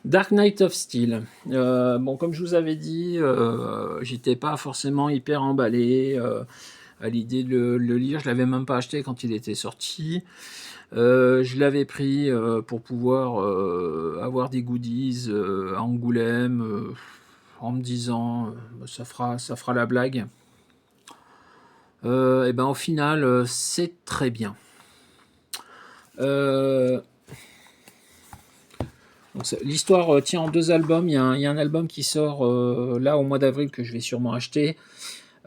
Dark Knight of Steel. Bon, comme je vous avais dit, j'étais pas forcément hyper emballé à l'idée de le lire. Je l'avais même pas acheté quand il était sorti. Je l'avais pris pour pouvoir avoir des goodies à Angoulême, en me disant ça fera la blague. Et ben au final, c'est très bien. Euh, L'histoire tient en deux albums. Il y a un album qui sort là au mois d'avril que je vais sûrement acheter.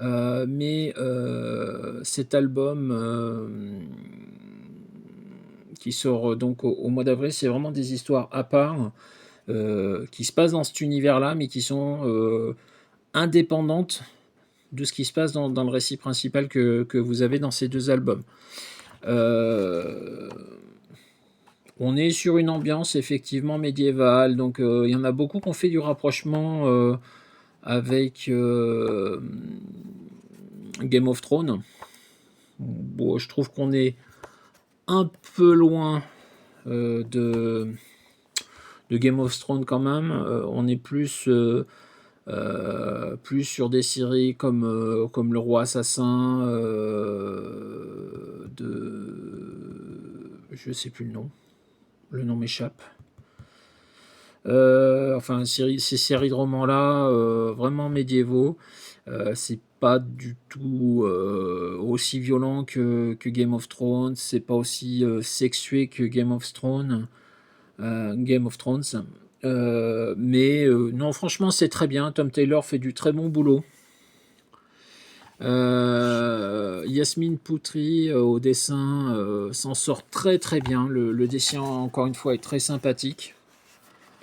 Mais cet album qui sort donc au mois d'avril, c'est vraiment des histoires à part qui se passent dans cet univers-là, mais qui sont indépendantes de ce qui se passe dans le récit principal que vous avez dans ces deux albums. Euh, on est sur une ambiance effectivement médiévale, donc il y en a beaucoup qui ont fait du rapprochement avec Game of Thrones. Bon, je trouve qu'on est un peu loin de Game of Thrones quand même. On est plus sur des séries comme Le Roi Assassin, je sais plus le nom m'échappe. Enfin, ces séries de romans-là, vraiment médiévaux, c'est pas du tout aussi violent que Game of Thrones, c'est pas aussi sexué que Game of Thrones. Game of Thrones. Mais non, franchement, c'est très bien. Tom Taylor fait du très bon boulot. Yasmine Poutri au dessin s'en sort très très bien. Le dessin, encore une fois, est très sympathique.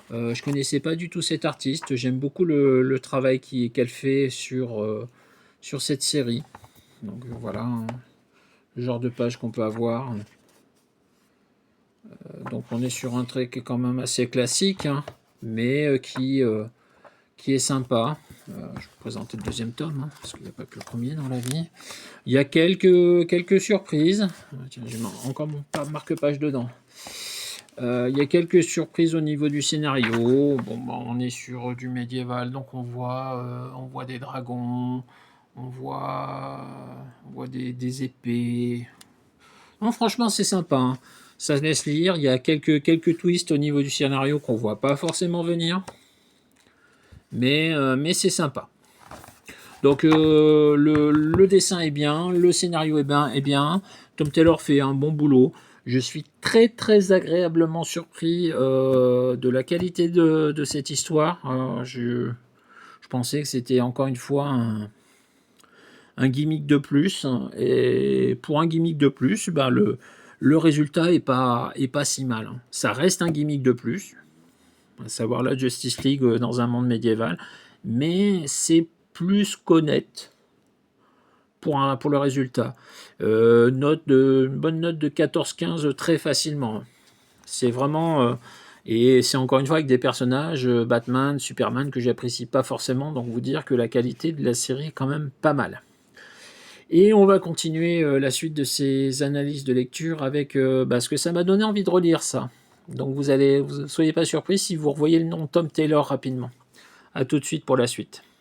Je connaissais pas du tout cet artiste. J'aime beaucoup le travail qu'elle fait sur cette série. Donc voilà, hein, le genre de page qu'on peut avoir. Donc on est sur un trait qui est quand même assez classique, hein, mais qui est sympa. Je vais vous présenter le deuxième tome, hein, parce qu'il n'y a pas que le premier dans la vie. Il y a quelques surprises. Tiens, j'ai encore mon marque-page dedans. Il y a quelques surprises au niveau du scénario. Bon, bah, on est sur du médiéval, donc on voit des dragons, on voit des épées. Non, franchement, c'est sympa, hein. Ça se laisse lire. Il y a quelques twists au niveau du scénario qu'on voit pas forcément venir, mais c'est sympa. Donc le dessin est bien, le scénario est bien. Tom Taylor fait un bon boulot. Je suis très très agréablement surpris de la qualité de cette histoire. Je pensais que c'était encore une fois un gimmick de plus. Et pour un gimmick de plus, ben le résultat est pas si mal. Ça reste un gimmick de plus, à savoir la Justice League dans un monde médiéval, mais c'est plus qu'honnête pour le résultat. Une bonne note de 14-15 très facilement. C'est vraiment... et c'est encore une fois avec des personnages, Batman, Superman, que j'apprécie pas forcément, donc vous dire que la qualité de la série est quand même pas mal. Et on va continuer la suite de ces analyses de lecture avec parce que ça m'a donné envie de relire ça. Donc vous ne soyez pas surpris si vous revoyez le nom Tom Taylor rapidement. A tout de suite pour la suite.